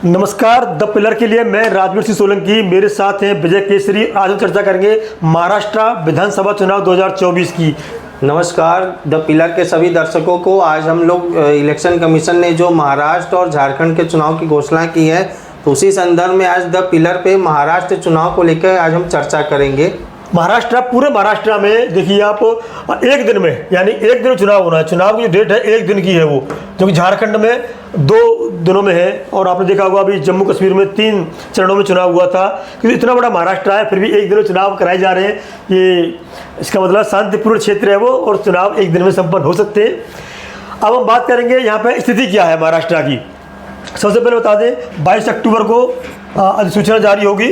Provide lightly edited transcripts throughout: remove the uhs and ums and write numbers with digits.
नमस्कार। The pillar के लिए मैं राजवीर सिंह सोलंकी, मेरे साथ हैं विजय केसरी। आज हम चर्चा करेंगे महाराष्ट्र विधानसभा चुनाव 2024 की। नमस्कार द पिलर के सभी दर्शकों को। आज हम लोग इलेक्शन कमीशन ने जो महाराष्ट्र और झारखंड के चुनाव की घोषणा की है, तो उसी संदर्भ में आज द पिलर पे महाराष्ट्र चुनाव को लेकर आज हम चर्चा करेंगे। महाराष्ट्र, पूरे महाराष्ट्र में देखिए आप, एक दिन में यानी एक दिन चुनाव होना है। चुनाव की जो डेट है एक दिन की है वो, जो कि झारखंड में 2 दिनों में है। और आपने देखा होगा अभी जम्मू कश्मीर में 3 चरणों में चुनाव हुआ था। क्योंकि इतना बड़ा महाराष्ट्र है फिर भी एक दिन में चुनाव कराए जा रहे हैं। ये इसका मतलब शांतिपूर्ण क्षेत्र है वो, और चुनाव एक दिन में संपन्न हो सकते हैं। अब हम बात करेंगे यहाँ पर स्थिति क्या है महाराष्ट्र की। सबसे पहले बता दें 22 अक्टूबर को अधिसूचना जारी होगी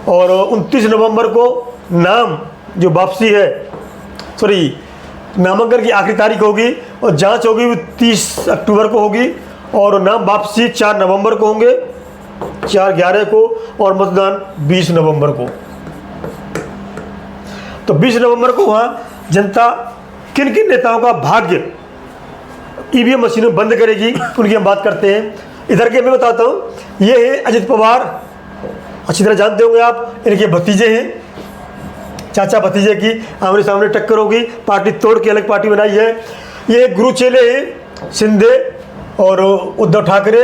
और 29 नवंबर को नाम जो वापसी है, नामांकन की आखिरी तारीख होगी और जांच होगी वो 30 अक्टूबर को होगी और नाम वापसी 4 नवंबर को होंगे, 4/11 को, और मतदान 20 नवंबर को। तो 20 नवंबर को वहाँ जनता किन किन नेताओं का भाग्य ईवीएम मशीनें बंद करेगी उनकी हम बात करते हैं। इधर के मैं बताता हूँ, ये है अजित पवार, अच्छी तरह जानते होंगे आप, इनके भतीजे हैं। चाचा भतीजे की आमने सामने टक्कर होगी, पार्टी तोड़ के अलग पार्टी बनाई है। ये गुरु चेले हैं, शिंदे और उद्धव ठाकरे,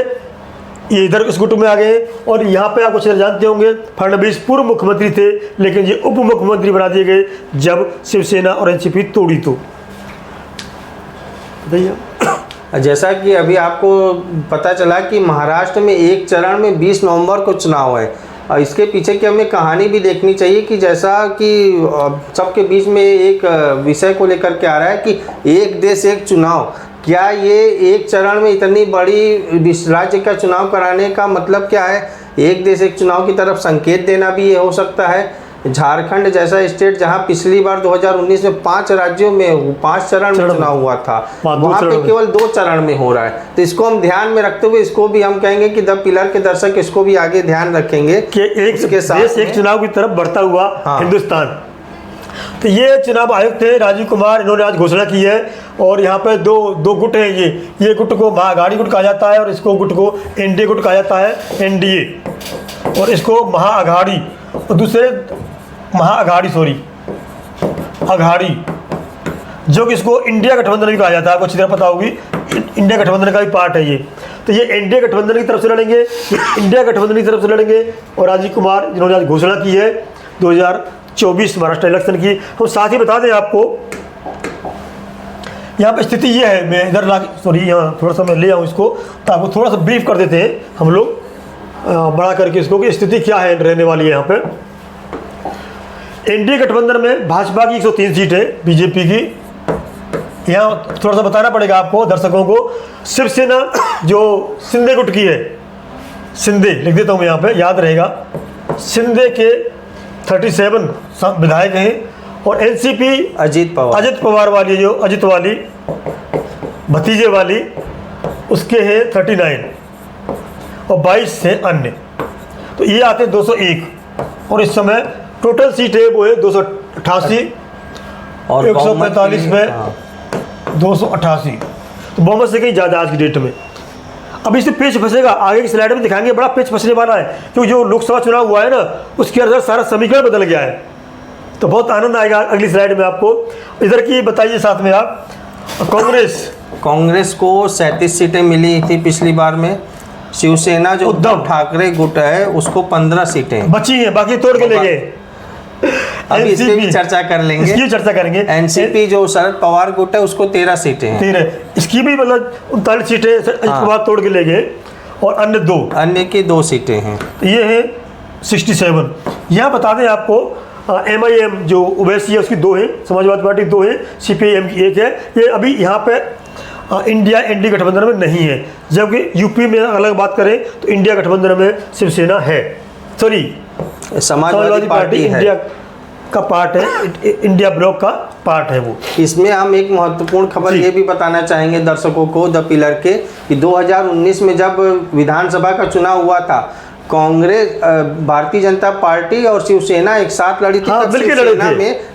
ये इधर इस गुट में आ गए। और यहाँ पे आप कुछ जानते होंगे, फडणवीस पूर्व मुख्यमंत्री थे, लेकिन ये उप मुख्यमंत्री बना दिए गए जब शिवसेना और एनसीपी तोड़ी। तो बताइए। जैसा कि अभी आपको पता चला कि महाराष्ट्र में एक चरण में 20 नवंबर को चुनाव है, और इसके पीछे की हमें कहानी भी देखनी चाहिए कि जैसा कि सबके बीच में एक विषय को लेकर के आ रहा है कि एक देश एक चुनाव, क्या ये एक चरण में इतनी बड़ी राज्य का चुनाव कराने का मतलब क्या है? एक देश एक चुनाव की तरफ संकेत देना भी ये हो सकता है। झारखंड जैसा स्टेट जहां पिछली बार 2019 में 5 राज्यों में 5 चरण में चुनाव हुआ था, वहां पे केवल 2 चरण में हो रहा है। तो इसको हम ध्यान में रखते हुए इसको भी हम कहेंगे कि द पिलर के दर्शक इसको भी आगे ध्यान रखेंगे कि एक देश एक चुनाव की तरफ बढ़ता हुआ हिंदुस्तान। तो ये चुनाव आयुक्त थे राजीव कुमार, इन्होंने आज घोषणा की है। और यहाँ पे दो गुट हैं। ये गुट को महाअघाड़ी गुट कहा जाता है और इसको गुट को एनडीए गुट कहा जाता है, एनडीए, और इसको महाअघाड़ी और दूसरे महाअघाड़ी अघाड़ी, जो कि इसको इंडिया गठबंधन भी कहा जाता है। आपको अच्छी तरह पता होगी, इंडिया गठबंधन का भी पार्ट है ये। तो ये एनडीए गठबंधन की तरफ से लड़ेंगे, ये इंडिया गठबंधन की तरफ से लड़ेंगे। और राजीव कुमार जिन्होंने आज घोषणा की है 2024 महाराष्ट्र इलेक्शन की। हम साथ ही बता दें आपको, यहाँ पर स्थिति ये है, मैं इधर यहाँ थोड़ा सा मैं ले आऊँ इसको, तो आपको थोड़ा सा ब्रीफ कर देते हैं हम लोग बड़ा करके इसको कि स्थिति क्या है रहने वाली है यहाँ पे। एनडीए गठबंधन में भाजपा की 103 सीट है, बीजेपी की। यहाँ थोड़ा सा बताना पड़ेगा आपको दर्शकों को। शिवसेना जो शिंदे गुट की है, शिंदे लिख देता हूँ यहाँ पे, याद रहेगा, शिंदे के 37 विधायक हैं। और एनसीपी अजित पवार वाली, जो अजित वाली भतीजे वाली, उसके हैं 39 और 22 हैं अन्य। तो ये आते हैं 201। और इस समय टोटल सीट है वो है 288 और 145 में 288। तो बहुमत से कहीं ज़्यादा आज की डेट में। अब इससे पेच फंसेगा, आगे की स्लाइड में दिखाएंगे, बड़ा पेच फंसने वाला है। क्योंकि जो लोकसभा चुनाव हुआ है ना, उसके अंदर सारा समीकरण बदल गया है। तो बहुत आनंद आएगा अगली स्लाइड में आपको। इधर की बताइए साथ में आप। कांग्रेस को 37 सीटें मिली थी पिछली बार में। शिवसेना जो उद्धव ठाकरे गुट है उसको 15 सीटें बची हैं, बाकी तोड़ के ले गए। अभी इसकी भी चर्चा कर लेंगे, इसकी चर्चा करेंगे। एनसीपी जो शरद पवार गुट है उसको 13 सीटें हैं। 13, इसकी भी मतलब 39 सीटें अजित पवार तोड़ के ले गए। और अन्य की 2 सीटें हैं। ये है 67। यहाँ बता दें आपको, MIM जो ओवैसी है उसकी 2 है, समाजवादी पार्टी 2 है, CPIM की 1 है। ये अभी यहाँ पे इंडिया एनडीए गठबंधन में नहीं है। जबकि यूपी में अलग बात करें तो इंडिया गठबंधन में शिवसेना है, समाजवादी पार्टी इंडिया का पार्ट है, इंडिया ब्लॉक का पार्ट है वो। इसमें हम एक महत्वपूर्ण खबर ये भी बताना चाहेंगे दर्शकों को द पिलर के, कि 2019 में जब विधानसभा का चुनाव हुआ था, कांग्रेस, भारतीय जनता पार्टी और शिवसेना एक साथ लड़ी थी।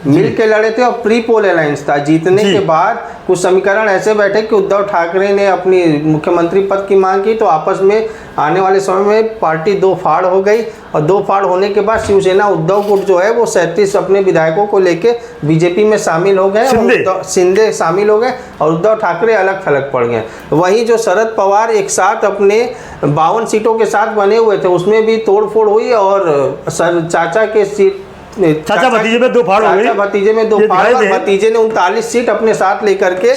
मिल के लड़े थे और प्री पोल अलायंस था। जीतने के बाद कुछ समीकरण ऐसे बैठे कि उद्धव ठाकरे ने अपनी मुख्यमंत्री पद की मांग की, तो आपस में आने वाले समय में पार्टी दो फाड़ हो गई, और दो फाड़ होने के बाद शिवसेना उद्धव गुट जो है वो 37 अपने विधायकों को लेके बीजेपी में शामिल हो गए, शिंदे शामिल हो गए, और उद्धव ठाकरे अलग थलग पड़ गए। वहीं जो शरद पवार एक साथ अपने 52 सीटों के साथ बने हुए थे उसमें भी तोड़फोड़ हुई, और चाचा के सीट चाचा भतीजे में दो फाड़ हो गई, भतीजे में दो फाड़, भतीजे ने 39 सीट अपने साथ लेकर के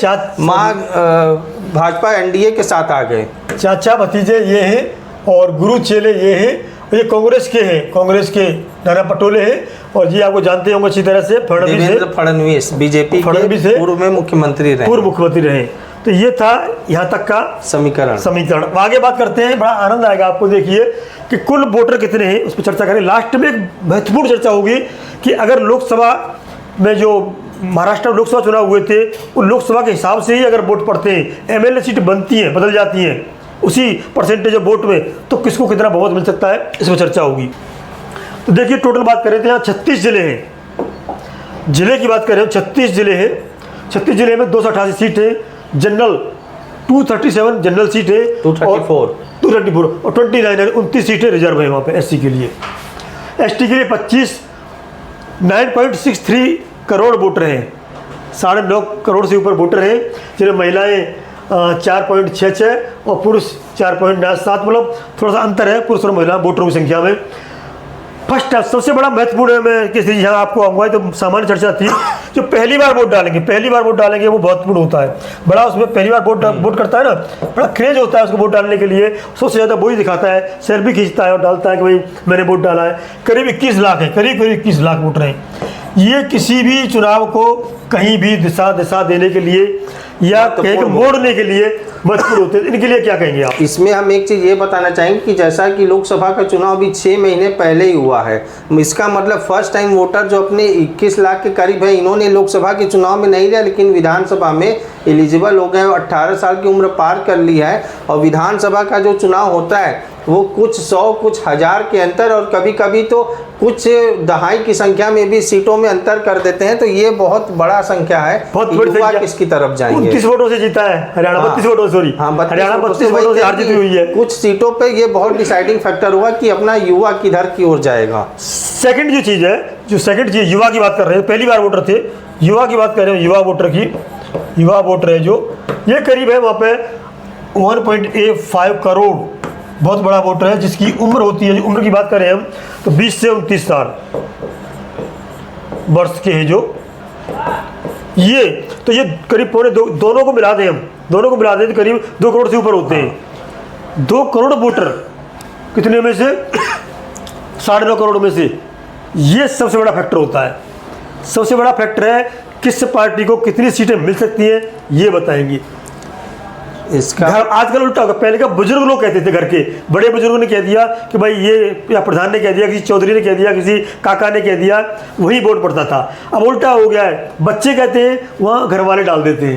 भाजपा एनडीए के साथ आ गए। चाचा भतीजे ये हैं और गुरु चेले ये हैं, ये कांग्रेस के हैं, कांग्रेस के नाना पटोले हैं, और जी आपको जानते होंगे अच्छी तरह से फडणवीस बीजेपी के पूर्व में मुख्यमंत्री रहे। तो ये था यहाँ तक का समीकरण। आगे बात करते हैं, बड़ा आनंद आएगा आपको। देखिए कि कुल वोटर कितने हैं उस पर चर्चा करें। लास्ट में एक महत्वपूर्ण चर्चा होगी कि अगर लोकसभा में जो महाराष्ट्र में लोकसभा चुनाव हुए थे उन लोकसभा के हिसाब से ही अगर वोट पड़ते हैं, एमएलए सीट बनती हैं, बदल जाती हैं उसी परसेंटेज ऑफ वोट में, तो किसको कितना बहुमत मिल सकता है, इसमें चर्चा होगी। तो देखिए टोटल बात करें तो यहाँ 36 जिले हैं। जिले की बात करें 36 जिले हैं। 36 जिले में 288 सीट है, जनरल 237 जनरल सीट है, 234 और 29 सीटें रिजर्व है वहाँ पे एससी के लिए। एसटी के लिए 9.63 करोड़ वोटर हैं, 9.5 करोड़ से ऊपर वोटर हैं, जिनमें महिलाएं 4.66 और पुरुष 4.7, मतलब थोड़ा सा अंतर है पुरुष और महिला वोटरों की संख्या में। फर्स्ट सबसे बड़ा महत्वपूर्ण है, मैं किसी यहाँ आपको आऊँगा तो सामान्य चर्चा थी, जो पहली बार वोट डालेंगे वो महत्वपूर्ण होता है। बड़ा उसमें पहली बार वोट करता है ना, बड़ा क्रेज होता है उसको वोट डालने के लिए, सबसे ज़्यादा वही दिखाता है, सेल्फी खींचता है और डालता है कि भाई मैंने वोट डाला है। करीब 21 लाख है, करीब 21 लाख वोटर हैं। ये किसी भी चुनाव को कहीं भी दिशा देने के लिए या कहीं मोड़ने के लिए महत्वपूर्ण होते हैं। इनके लिए क्या कहेंगे आप? इसमें हम एक चीज़ ये बताना चाहेंगे कि जैसा कि लोकसभा का चुनाव भी 6 महीने पहले ही हुआ है, इसका मतलब फर्स्ट टाइम वोटर जो अपने 21 लाख के करीब है, इन्होंने लोकसभा के चुनाव में नहीं लिया लेकिन विधानसभा में एलिजिबल हो गए, 18 साल की उम्र पार कर ली है। और विधानसभा का जो चुनाव होता है वो कुछ 100 कुछ हजार के अंतर, और कभी कभी तो कुछ दहाई की संख्या में भी सीटों में अंतर कर देते हैं। तो ये बहुत बड़ा संख्या है, बहुत बड़ी संख्या किसकी तरफ जाएंगे। 29 वोटों से जीता है हरियाणा, 32 वोटों सॉरी हरियाणा 32 वोटों से हार जीत हुई है। कुछ सीटों पे ये बहुत डिसाइडिंग फैक्टर हुआ कि अपना युवा किधर की ओर जाएगा। सेकंड जो चीज़ है, सेकंड चीज़ युवा की बात कर रहे हैं, पहली बार वोटर थे, युवा की बात कर रहे हैं, युवा वोटर की, युवा वोटर है जो ये करीब है वहाँ पे 1.85 करोड़, बहुत बड़ा वोटर है जिसकी उम्र होती है, उम्र की बात करें हम तो 20 से 29 साल वर्ष के हैं जो ये, तो ये करीब पौने दोनों को मिला दें हम, दोनों को मिला दें तो करीब 2 करोड़ से ऊपर होते हैं। 2 करोड़ वोटर कितने में से 9.5 करोड़ में से, ये सबसे बड़ा फैक्टर होता है। सबसे बड़ा फैक्टर है किस पार्टी को कितनी सीटें मिल सकती हैं, ये बताएंगे। इसका आजकल उल्टा होगा, पहले का बुजुर्ग लोग कहते थे, घर के बड़े बुजुर्गों ने कह दिया कि भाई ये, या प्रधान ने कह दिया, किसी चौधरी ने कह दिया, किसी काका ने कह दिया, वही वोट पड़ता था। अब उल्टा हो गया है, बच्चे कहते हैं वहाँ घर वाले डाल देते हैं।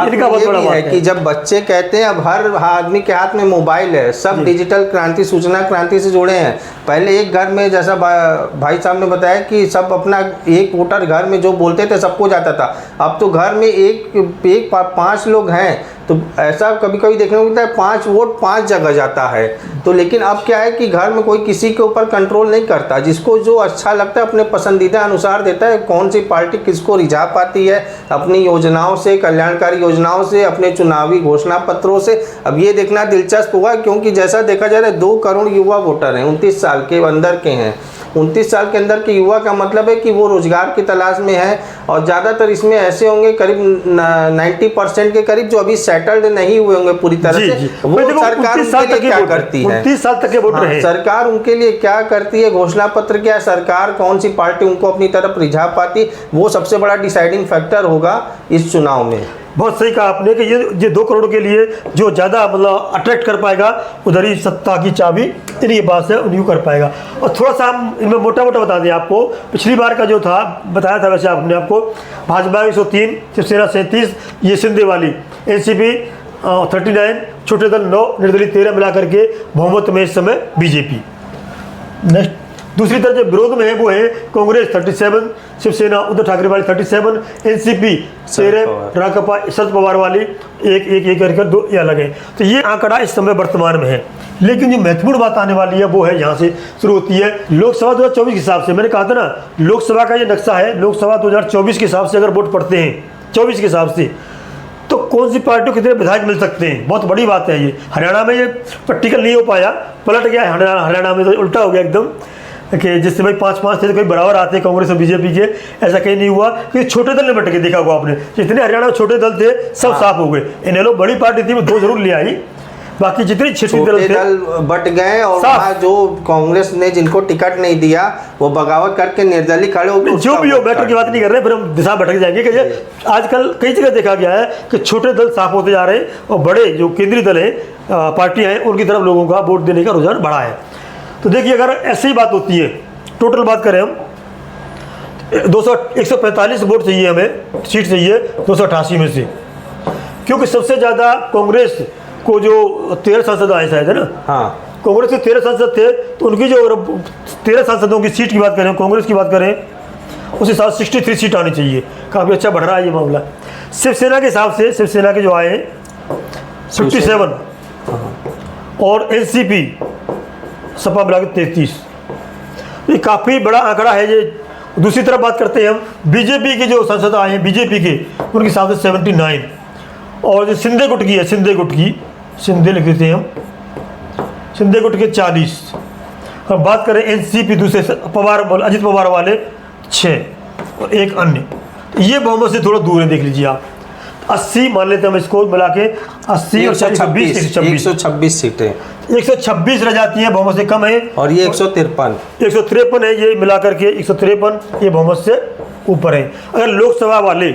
इनका बहुत बड़ा है कि जब बच्चे कहते हैं, अब हर आदमी के हाथ में मोबाइल है, सब डिजिटल क्रांति, सूचना क्रांति से जुड़े हैं। पहले एक घर में, जैसा भाई साहब ने बताया कि सब अपना एक वोटर घर में जो बोलते थे सबको जाता था, अब तो घर में एक 5 लोग हैं तो ऐसा कभी कभी देखने को मिलता है 5 वोट 5 जगह जाता है। तो लेकिन अब क्या है कि घर में कोई किसी के ऊपर कंट्रोल नहीं करता, जिसको जो अच्छा लगता है अपने पसंदीदा अनुसार देता है। कौन सी पार्टी किसको रिझा पाती है अपनी योजनाओं से, कल्याणकारी योजनाओं से, अपने चुनावी घोषणा पत्रों से, अब ये देखना दिलचस्प हुआ। क्योंकि जैसा देखा जा रहा है 2 करोड़ युवा वोटर हैं, 29 साल के अंदर के हैं। 29 साल के अंदर के युवा का मतलब है कि वो रोजगार की तलाश में है, और ज़्यादातर इसमें ऐसे होंगे करीब 90% के करीब जो अभी सेटल्ड नहीं हुए होंगे पूरी तरह से। वो सरकार उनके लिए क्या करती है, 29 साल तक के वोटर हैं, सरकार उनके लिए क्या करती है, घोषणा पत्र क्या, सरकार कौन सी पार्टी उनको अपनी तरफ रिझा पाती, वो सबसे बड़ा डिसाइडिंग फैक्टर होगा इस चुनाव में। बहुत सही कहा आपने कि ये 2 करोड़ के लिए जो ज़्यादा मतलब अट्रैक्ट कर पाएगा, उधर ही सत्ता की चाबी इन्हीं के पास है, उन्हीं को कर पाएगा। और थोड़ा सा हम इनमें मोटा मोटा बता दें आपको, पिछली बार का जो था बताया था वैसे आपने आपको, भाजपा 103, शिवसेना 37, ये सिंधे वाली, एनसीपी 39, छोटे दल 9, निर्दलीय 13 मिला करके बहुमत में इस समय बीजेपी। नेक्स्ट दूसरी तरफ जो विरोध में है वो है कांग्रेस 37, शिवसेना उद्धव ठाकरे वाली 37, एनसीपी 13, राकपा शरद पवार वाली एक करके 2 ये अलग है। तो ये आंकड़ा इस समय वर्तमान में है। लेकिन जो महत्वपूर्ण बात आने वाली है वो है यहाँ से शुरू होती है लोकसभा 2024 के हिसाब से। मैंने कहा था ना, लोकसभा का ये नक्शा है, लोकसभा 2024 के हिसाब से अगर वोट पड़ते हैं 24 के हिसाब से, तो कौन सी पार्टी को कितने विधायक मिल सकते हैं, बहुत बड़ी बात है ये। हरियाणा में ये प्रैक्टिकल नहीं हो पाया, पलट गया है हरियाणा में, तो उल्टा हो गया एकदम कि जिससे भाई 5-5 थे तो कोई बराबर आते हैं कांग्रेस और बीजेपी के, ऐसा कहीं नहीं हुआ। क्योंकि छोटे दल ने बट के देखा हुआ आपने, जितने हरियाणा में छोटे दल थे सब साफ हो गए। इनेलो बड़ी पार्टी थी, वो 2 जरूर ले आई, बाकी जितने छोटे दल बट गए और वहाँ जो कांग्रेस ने जिनको टिकट नहीं दिया वो बगावत करके निर्दलीय खड़े हो गए। जो भी हो, मैटर की बात नहीं कर रहे, फिर हम दिशा भटक जाएंगे कि आजकल कई जगह देखा गया है कि छोटे दल साफ होते जा रहे हैं और बड़े जो केंद्रीय दल हैं, पार्टियां हैं, उनकी तरफ लोगों का वोट देने का रुझान बढ़ा है। तो देखिए, अगर ऐसी बात होती है, टोटल बात करें हम 145 वोट चाहिए, हमें सीट चाहिए 288 में से, क्योंकि सबसे ज़्यादा कांग्रेस को जो 13 सांसद आए शायद, है ना। हाँ, कांग्रेस के 13 सांसद थे, तो उनकी जो 13 सांसदों की सीट की बात करें, कांग्रेस की बात करें, उस हिसाब से 63 सीट आनी चाहिए। काफ़ी अच्छा बढ़ रहा है ये मामला। शिवसेना के हिसाब से, शिवसेना के जो आए 57 और एनसीपी सपा मिला के 33, ये काफ़ी बड़ा आंकड़ा है ये। दूसरी तरफ बात करते हैं हम बीजेपी के जो सांसद आए हैं, बीजेपी के, उनके हिसाब से 79, और जो शिंदे गुट की है, शिंदे गुट की, शिंदे लिख देते हैं हम, शिंदे गुट के 40। अब बात करें एनसीपी दूसरे पवार, अजित पवार वाले 6 और एक अन्य, ये बहुमत से थोड़ा दूर है। देख लीजिए आप, 80 मान लेते हैं हम इसको मिला के, 80 और 126 सीटें, 126 रह जाती हैं, बहुमत से कम है। और ये 153 है, ये मिलाकर के 153, ये बहुमत से ऊपर है। अगर लोकसभा वाले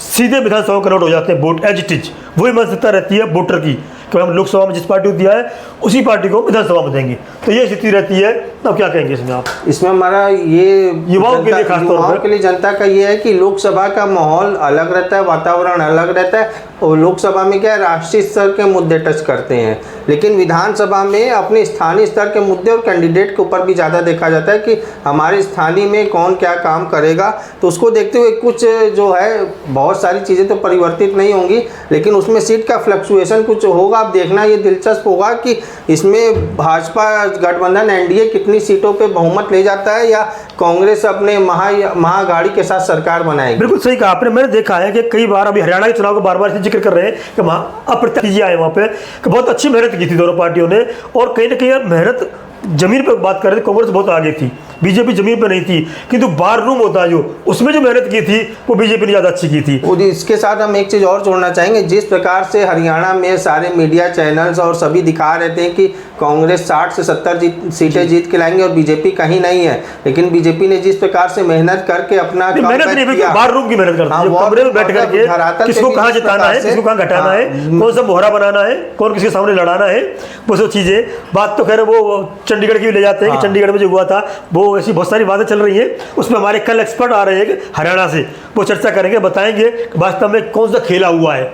सीधे विधानसभा कन्वर्ट हो जाते हैं वोट एज इट इज, वही मानसिकता रहती है वोटर की कि हम लोकसभा में जिस पार्टी को दिया है उसी पार्टी को विधानसभा में देंगे, तो ये स्थिति रहती है। अब क्या कहेंगे इसमें आप? इसमें हमारा ये युवाओं के लिए, खासतौर पर के लिए, जनता का ये है कि लोकसभा का माहौल अलग रहता है, वातावरण अलग रहता है। और लोकसभा में क्या है, राष्ट्रीय स्तर के मुद्दे टच करते हैं, लेकिन विधानसभा में अपने स्थानीय स्तर के मुद्दे और कैंडिडेट के ऊपर भी ज़्यादा देखा जाता है कि हमारे स्थानीय में कौन क्या काम करेगा। तो उसको देखते हुए कुछ जो है, बहुत सारी चीज़ें तो परिवर्तित नहीं होंगी, लेकिन उसमें सीट का फ्लक्चुएशन कुछ होगा। आप देखना ये दिलचस्प होगा कि इसमें भाजपा गठबंधन एनडीए कितनी सीटों पे बहुमत ले जाता है, या कांग्रेस अपने महाअघाड़ी के साथ सरकार बनाएगी। बिल्कुल सही कहा आपने। मैंने देखा है कि कई बार, अभी हरियाणा के चुनाव को बार बार जिक्र कर रहे हैं कि वहाँ अप्रत्याशी आए, वहाँ पे कि बहुत अच्छी मेहनत की थी दोनों पार्टियों ने, और कहीं ना कहीं मेहनत जमीन पर बात कर रहे थे, कांग्रेस बहुत आगे थी, बीजेपी जमीन पर नहीं थी, किंतु बार रूम होता है जो, उसमें जो मेहनत की थी वो बीजेपी ने ज़्यादा अच्छी की थी। और इसके साथ हम एक चीज़ और जोड़ना चाहेंगे, जिस प्रकार से हरियाणा में सारे मीडिया चैनल्स और सभी दिखा रहे थे कि कांग्रेस 60 से 70 सीटें जीत के लाएंगे और बीजेपी कहीं नहीं है, लेकिन बीजेपी ने जिस प्रकार से मेहनत करके अपना मेहनत नहीं, बार रूम की मेहनत करते हैं, कमरे में बैठ करके किसको कहाँ जिताना है, किसको कहाँ घटाना है, कौन सा मोहरा बनाना है, कौन किसके सामने लड़ाना है, वो सब चीज़ें। बात तो खैर वो चंडीगढ़ की भी ले जाते हैं कि चंडीगढ़ में जो हुआ था, वो ऐसी बहुत सारी बातें चल रही हैं। उसमें हमारे कल एक्सपर्ट आ रहे हैं हरियाणा से, वो चर्चा करेंगे, बताएंगे वास्तव में कौन सा खेला हुआ है,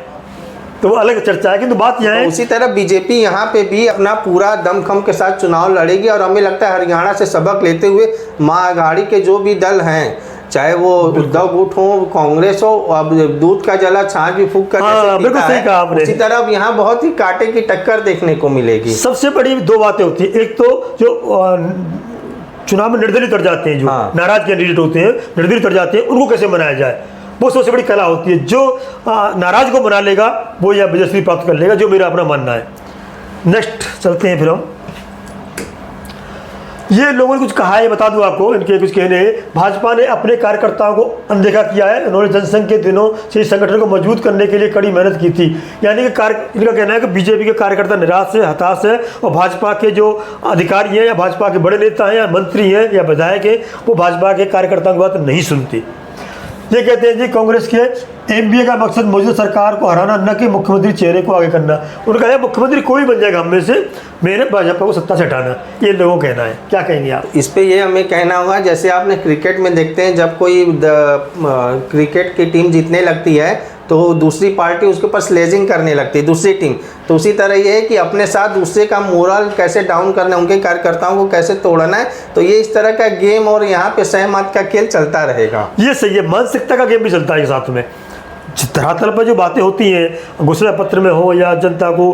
तो वो अलग चर्चा है। किंतु बात यह है, उसी तरह बीजेपी यहाँ पे भी अपना पूरा दमखम के साथ चुनाव लड़ेगी, और हमें लगता है हरियाणा से सबक लेते हुए महाअघाड़ी के जो भी दल हैं, चाहे वो उद्धव गुट हो, कांग्रेस हो, अब दूध का जला छाछ भी फूंक कर बिल्कुल सही कहा आपने। उसी तरह अब यहाँ बहुत ही कांटे की टक्कर देखने को मिलेगी। सबसे बड़ी 2 बातें होती है, एक तो जो चुनाव में निर्दलीय उतर जाते हैं, जो नाराज कैंडिडेट होते हैं, निर्दलीय उतर जाते हैं, उनको कैसे मनाया जाए, वो सबसे बड़ी कला होती है। जो नाराज को मना लेगा वो या विजयश्री प्राप्त कर लेगा, जो मेरा अपना मानना है। नेक्स्ट चलते हैं फिर हम, ये लोगों ने कुछ कहा है, बता दूं आपको, इनके कुछ कहने हैं। भाजपा ने अपने कार्यकर्ताओं को अनदेखा किया है, उन्होंने जनसंघ के दिनों से इस संगठन को मजबूत करने के लिए कड़ी मेहनत की थी। यानी कि इनका कहना है कि बीजेपी के कार्यकर्ता निराश है, हताश है, और भाजपा के जो अधिकारी हैं या भाजपा के बड़े नेता हैं या मंत्री हैं या विधायक हैं, वो भाजपा के कार्यकर्ताओं की बात नहीं सुनते। ये कहते हैं जी कांग्रेस के एमबीए का मकसद मौजूदा सरकार को हराना, न कि मुख्यमंत्री चेहरे को आगे करना। उन्होंने कहा मुख्यमंत्री कोई बन जाएगा हम में से, मेरे भाजपा को सत्ता से हटाना, ये लोगों का कहना है। क्या कहेंगे आप इस पे? ये हमें कहना होगा, जैसे आपने क्रिकेट में देखते हैं, जब कोई क्रिकेट की टीम जीतने लगती है तो दूसरी पार्टी उसके ऊपर स्लेजिंग करने लगती है, दूसरी टीम। तो उसी तरह ये है कि अपने साथ दूसरे का मोरल कैसे डाउन करना है, उनके कार्यकर्ताओं को कैसे तोड़ना है। तो ये इस तरह का गेम और यहाँ पे सहमत का खेल चलता रहेगा। ये सही है, मानसिकता का गेम भी चलता है साथ में। धरातल पर जो बातें होती हैं घोषणा पत्र में हो या जनता को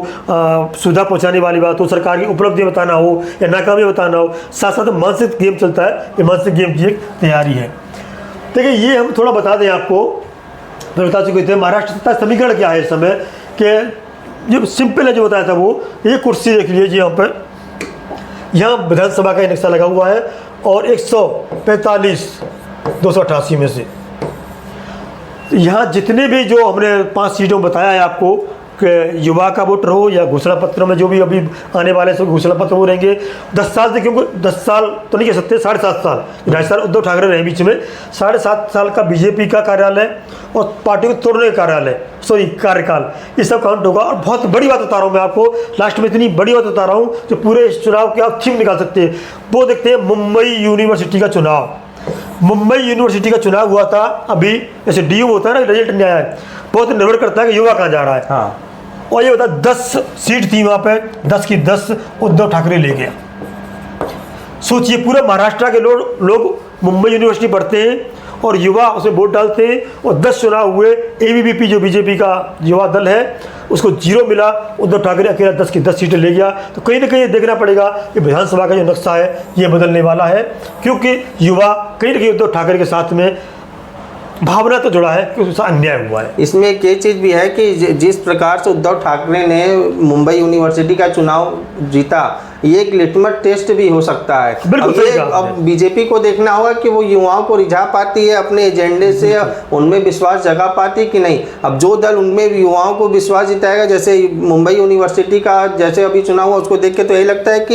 सुविधा पहुंचाने वाली बात हो, सरकार की उपलब्धि बताना हो या नाकामी बताना हो, साथ साथ मानसिक गेम चलता है। ये मानसिक गेम की एक तैयारी है। देखिए ये हम थोड़ा बता दें आपको, मैं बता चुके थे महाराष्ट्र सत्ता समीकरण क्या है इस समय कि जो सिंपल है, जो बताया था वो ये कुर्सी देख लीजिए यहाँ पर, यहाँ विधानसभा का नक्शा लगा हुआ है और 145 288 में से यहाँ जितने भी जो हमने 5 सीटों में बताया है आपको कि युवा का वोटर हो या घोषणा पत्र में जो भी अभी आने वाले सब घोषणा पत्र वो रहेंगे 10 साल से, क्योंकि 10 साल तो नहीं कह सकते, 7.5 साल, 2.5 साल उद्धव ठाकरे रहे बीच में, 7.5 साल का बीजेपी का कार्यालय और पार्टी को तोड़ने का कार्यालय, सॉरी कार्यकाल, ये सब काउंट होगा। और बहुत बड़ी बात बता रहा हूँ मैं आपको, लास्ट में इतनी बड़ी बात बता रहा हूँ जो पूरे इस चुनाव के आप थीम निकाल सकते हैं। वो देखते हैं मुंबई यूनिवर्सिटी का चुनाव। मुंबई यूनिवर्सिटी का चुनाव हुआ था अभी, जैसे डीयू होता है ना, रिजल्ट नहीं आया है, बहुत निर्भर करता है कि युवा कहाँ जा रहा है। हाँ। और ये बता 10 सीट थी वहाँ पे, 10 की 10 उद्धव ठाकरे ले गया। सोचिए पूरे महाराष्ट्र के लोग मुंबई यूनिवर्सिटी पढ़ते हैं और युवा उसमें वोट डालते हैं और 10 चुनाव हुए, एबीवीपी जो बीजेपी का युवा दल है उसको 0 मिला, उद्धव ठाकरे अकेला 10 की 10 सीटें ले गया। तो कहीं ना कहीं ये देखना पड़ेगा कि विधानसभा का जो नक्शा है ये बदलने वाला है, क्योंकि युवा कहीं ना कहीं उद्धव ठाकरे के साथ में भावना तो जुड़ा है कि उसका अन्याय हुआ है। इसमें एक ये चीज़ भी है कि जिस प्रकार से उद्धव ठाकरे ने मुंबई यूनिवर्सिटी का चुनाव जीता, ये एक लिटमस टेस्ट भी हो सकता है। अब बीजेपी को देखना होगा कि वो युवाओं को रिझा पाती है अपने एजेंडे से, उनमें विश्वास जगा पाती है कि नहीं। अब जो दल उनमें युवाओं को विश्वास जिताएगा, जैसे मुंबई यूनिवर्सिटी का जैसे अभी चुनाव हुआ, उसको देख के तो यही लगता है कि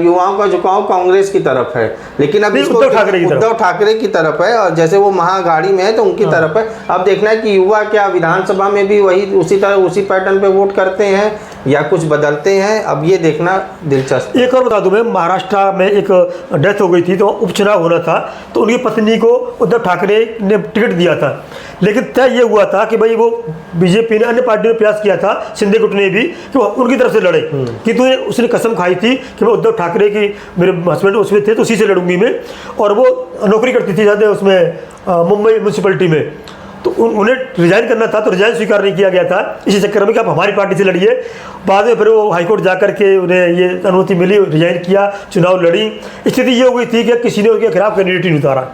युवाओं का झुकाव कांग्रेस की तरफ है, लेकिन अब इसको उद्धव ठाकरे की तरफ है, और जैसे वो महागाड़ी में है तो उनकी तरफ है। अब देखना है कि युवा क्या विधानसभा में भी वही उसी तरह उसी पैटर्न पे वोट करते हैं या कुछ बदलते हैं, अब ये देखना दिलचस्प। एक और बता दूं मैं, महाराष्ट्र में एक डेथ हो गई थी तो उपचुनाव होना था, तो उनकी पत्नी को उद्धव ठाकरे ने टिकट दिया था, लेकिन तय ये हुआ था कि भाई वो बीजेपी ने, अन्य पार्टी ने प्रयास किया था, शिंदे गुट ने भी, कि वो उनकी तरफ से लड़े, किंतु उसने कसम खाई थी कि मैं उद्धव ठाकरे की, मेरे हस्बैंड उसमें थे तो उसी से लड़ूंगी मैं, और वो नौकरी करती थी ज़्यादा उसमें मुंबई म्यूनसिपलिटी में, तो उन्हें रिजाइन करना था, तो रिजाइन स्वीकार नहीं किया गया था। इसी चक्कर में कि आप हमारी पार्टी से लड़िए। बाद में फिर वो हाईकोर्ट जाकर के उन्हें ये अनुमति मिली, रिजाइन किया, चुनाव लड़ी। स्थिति ये हो गई थी कि किसी ने उनके खिलाफ कैंडिडेट ही नहीं उतारा।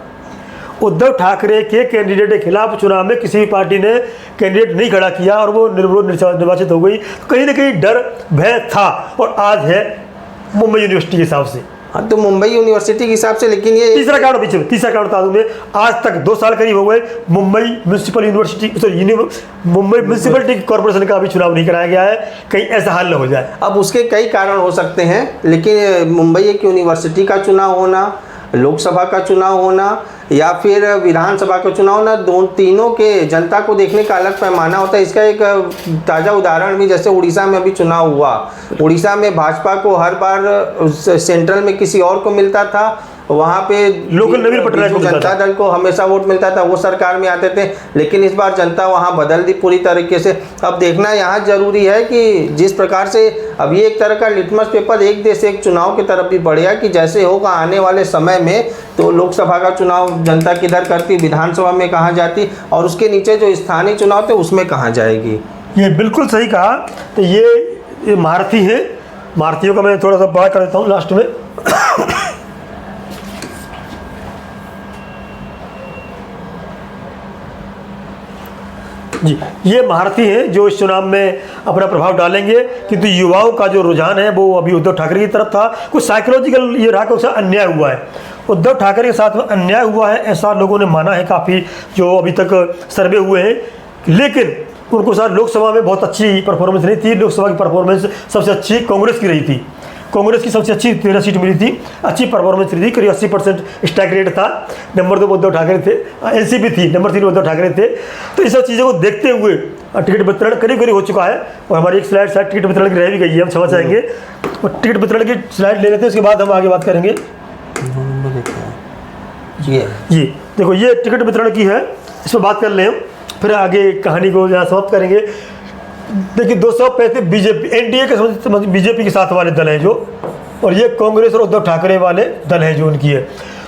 उद्धव ठाकरे के कैंडिडेट के खिलाफ चुनाव में किसी भी पार्टी ने कैंडिडेट नहीं खड़ा किया और वो निर्वाचित हो गई। कहीं ना कहीं डर भय था, और आज है मुंबई यूनिवर्सिटी के हिसाब से। हाँ, तो मुंबई यूनिवर्सिटी के हिसाब से, लेकिन ये तीसरा कारण बता दूं मैं, आज तक 2 साल करीब हो गए Mumbai municipal university, Mumbai municipality corporation का अभी चुनाव नहीं कराया गया है, कहीं ऐसा हाल न हो जाए। अब उसके कई कारण हो सकते हैं, लेकिन मुंबई एक यूनिवर्सिटी का चुनाव होना, लोकसभा का चुनाव होना या फिर विधानसभा का चुनाव ना, तीनों के जनता को देखने का अलग पैमाना होता है। इसका एक ताज़ा उदाहरण भी, जैसे उड़ीसा में अभी चुनाव हुआ, उड़ीसा में भाजपा को हर बार सेंट्रल में किसी और को मिलता था, वहाँ पे लोकल नवीन पटनायक को जनता दल को हमेशा वोट मिलता था, वो सरकार में आते थे, लेकिन इस बार जनता वहाँ बदल दी पूरी तरीके से। अब देखना यहाँ जरूरी है कि जिस प्रकार से अब ये एक तरह का लिटमस पेपर एक देश एक चुनाव की तरफ भी बढ़ेगा, कि जैसे होगा आने वाले समय में, तो लोकसभा का चुनाव जनता किधर करती, विधानसभा में कहाँ जाती, और उसके नीचे जो स्थानीय चुनाव थे उसमें कहाँ जाएगी। ये बिल्कुल सही कहा। तो ये महारथी है, महारथियों का मैं थोड़ा सा बात कर देता हूँ लास्ट में। जी, ये महारथी हैं जो इस चुनाव में अपना प्रभाव डालेंगे, किंतु युवाओं का जो रुझान है वो अभी उद्धव ठाकरे की तरफ था। कुछ साइकोलॉजिकल ये रहा कि उससे अन्याय हुआ है, उद्धव ठाकरे के साथ में अन्याय हुआ है, ऐसा लोगों ने माना है काफ़ी जो अभी तक सर्वे हुए हैं। लेकिन उनको साथ लोकसभा में बहुत अच्छी परफॉर्मेंस नहीं थी, लोकसभा की परफॉर्मेंस सबसे अच्छी कांग्रेस की रही थी, कांग्रेस की सबसे अच्छी 13 सीट मिली थी, अच्छी परफॉर्मेंस रही थी, करीब 80% स्टैक रेट था। नंबर 2 उद्धव ठाकरे थे, एनसीपी थी, नंबर 3 उद्धव ठाकरे थे। तो इस सब चीज़ों को देखते हुए टिकट वितरण करीब करीब हो चुका है, और हमारी एक स्लाइड शायद टिकट वितरण की रह भी गई है, हम क्षमा चाहेंगे, और टिकट वितरण की स्लाइड ले लेते हैं, उसके बाद हम आगे बात करेंगे। जी देखो, ये टिकट वितरण की है, इस पर बात कर लें। फिर आगे कहानी को यहाँ समाप्त करेंगे। देखिए 235 बीजेपी एनडीए के बीजेपी के साथ वाले दल हैं जो, और ये कांग्रेस और उद्धव ठाकरे वाले दल हैं जो उनकी है।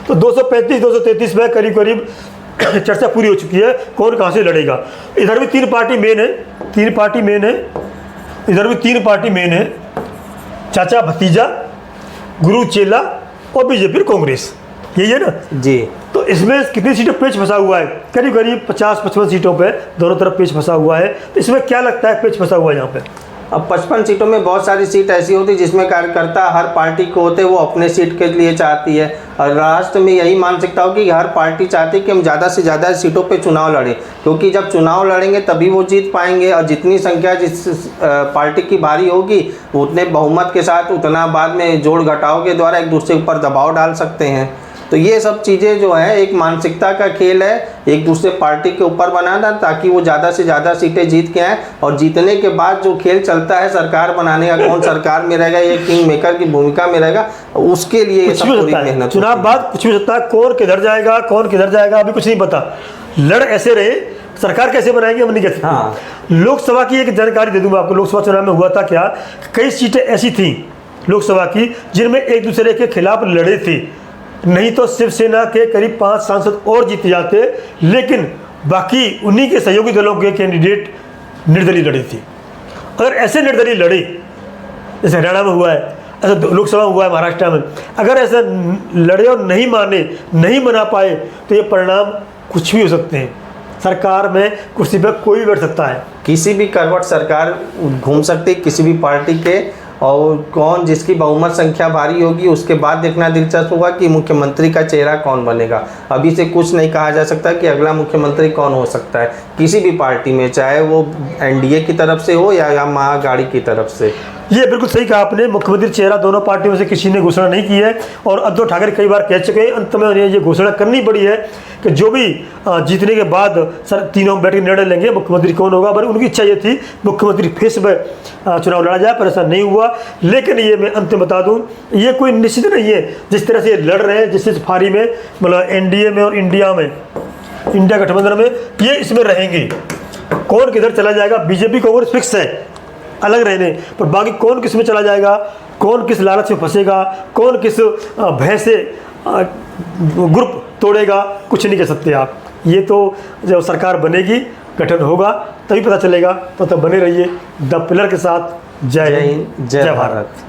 तो 235-233 में करीब करीब चर्चा पूरी हो चुकी है कौन कहाँ से लड़ेगा। इधर भी तीन पार्टी मेन है, इधर भी तीन पार्टी मेन है, चाचा भतीजा, गुरु चेला और बीजेपी कांग्रेस, यही है ना जी। तो इसमें कितनी सीटों पेच फंसा हुआ है? करीब करीब 50-55 सीटों पे दोनों तरफ पेच फंसा हुआ है। तो इसमें क्या लगता है पेच फंसा हुआ है यहाँ पे? अब 55 सीटों में बहुत सारी सीट ऐसी होती है जिसमें कार्यकर्ता हर पार्टी को होते वो अपने सीट के लिए चाहती है, और राष्ट्र में यही मानसिकता हो कि हर पार्टी चाहती है कि हम ज़्यादा से ज़्यादा सीटों पे चुनाव लड़ें, क्योंकि जब चुनाव लड़ेंगे तभी वो जीत पाएंगे, और जितनी संख्या जिस पार्टी की भारी होगी उतने बहुमत के साथ उतना बाद में जोड़ घटाव के द्वारा एक दूसरे के ऊपर दबाव डाल सकते हैं। तो ये सब चीज़ें जो है एक मानसिकता का खेल है, एक दूसरे पार्टी के ऊपर बनाना ताकि वो ज़्यादा से ज़्यादा सीटें जीत के आएँ, और जीतने के बाद जो खेल चलता है सरकार बनाने का, कौन सरकार में रहेगा, ये किंग मेकर की भूमिका में रहेगा, उसके लिए ये सब पूरी मेहनत। चुनाव बाद कुछ भी हो सकता है, कौन किधर जाएगा अभी कुछ नहीं पता। लड़ ऐसे रहे, सरकार कैसे बनाएंगे हम नहीं कह सकते। हाँ। लोकसभा की एक जानकारी दे दूंगा आपको। लोकसभा चुनाव में हुआ था क्या, कई सीटें ऐसी थी लोकसभा की जिनमें एक दूसरे के खिलाफ लड़े थे, नहीं तो शिवसेना के करीब 5 सांसद और जीत जाते, लेकिन बाकी उन्हीं के सहयोगी दलों के कैंडिडेट निर्दलीय लड़े थे। अगर ऐसे निर्दलीय लड़े, जैसे हरियाणा में हुआ है, ऐसा लोकसभा में हुआ है महाराष्ट्र में, अगर ऐसा लड़े और नहीं मना पाए तो ये परिणाम कुछ भी हो सकते हैं। सरकार में कुर्सी पर कोई भी बैठ सकता है, किसी भी करवट सरकार घूम सकती है किसी भी पार्टी के, और कौन जिसकी बहुमत संख्या भारी होगी उसके बाद देखना दिलचस्प होगा कि मुख्यमंत्री का चेहरा कौन बनेगा। अभी से कुछ नहीं कहा जा सकता कि अगला मुख्यमंत्री कौन हो सकता है किसी भी पार्टी में, चाहे वो एनडीए की तरफ से हो या महाअघाड़ी की तरफ से। ये बिल्कुल सही कहा आपने, मुख्यमंत्री चेहरा दोनों पार्टियों में से किसी ने घोषणा नहीं की है, और उद्धव ठाकरे कई बार कह चुके हैं, अंत में उन्हें ये घोषणा करनी पड़ी है कि जो भी जीतने के बाद सर तीनों बैठ के निर्णय लेंगे मुख्यमंत्री कौन होगा। पर उनकी इच्छा ये थी मुख्यमंत्री फेस में चुनाव लड़ा जाए, पर ऐसा नहीं हुआ। लेकिन ये मैं अंत में बता दूं, ये कोई निश्चित नहीं है जिस तरह से ये लड़ रहे हैं, जिस फारी में मतलब एनडीए में और इंडिया गठबंधन में ये इसमें रहेंगे। कौन किधर चला जाएगा, बीजेपी कांग्रेस फिक्स है अलग रहने, पर बाकी कौन किस में चला जाएगा, कौन किस लालच में फंसेगा, कौन किस भय से ग्रुप तोड़ेगा, कुछ नहीं कह सकते आप। ये तो जब सरकार बनेगी, गठन होगा, तभी पता चलेगा। तो तब बने रहिए द पिलर के साथ। जय हिंद, जय भारत।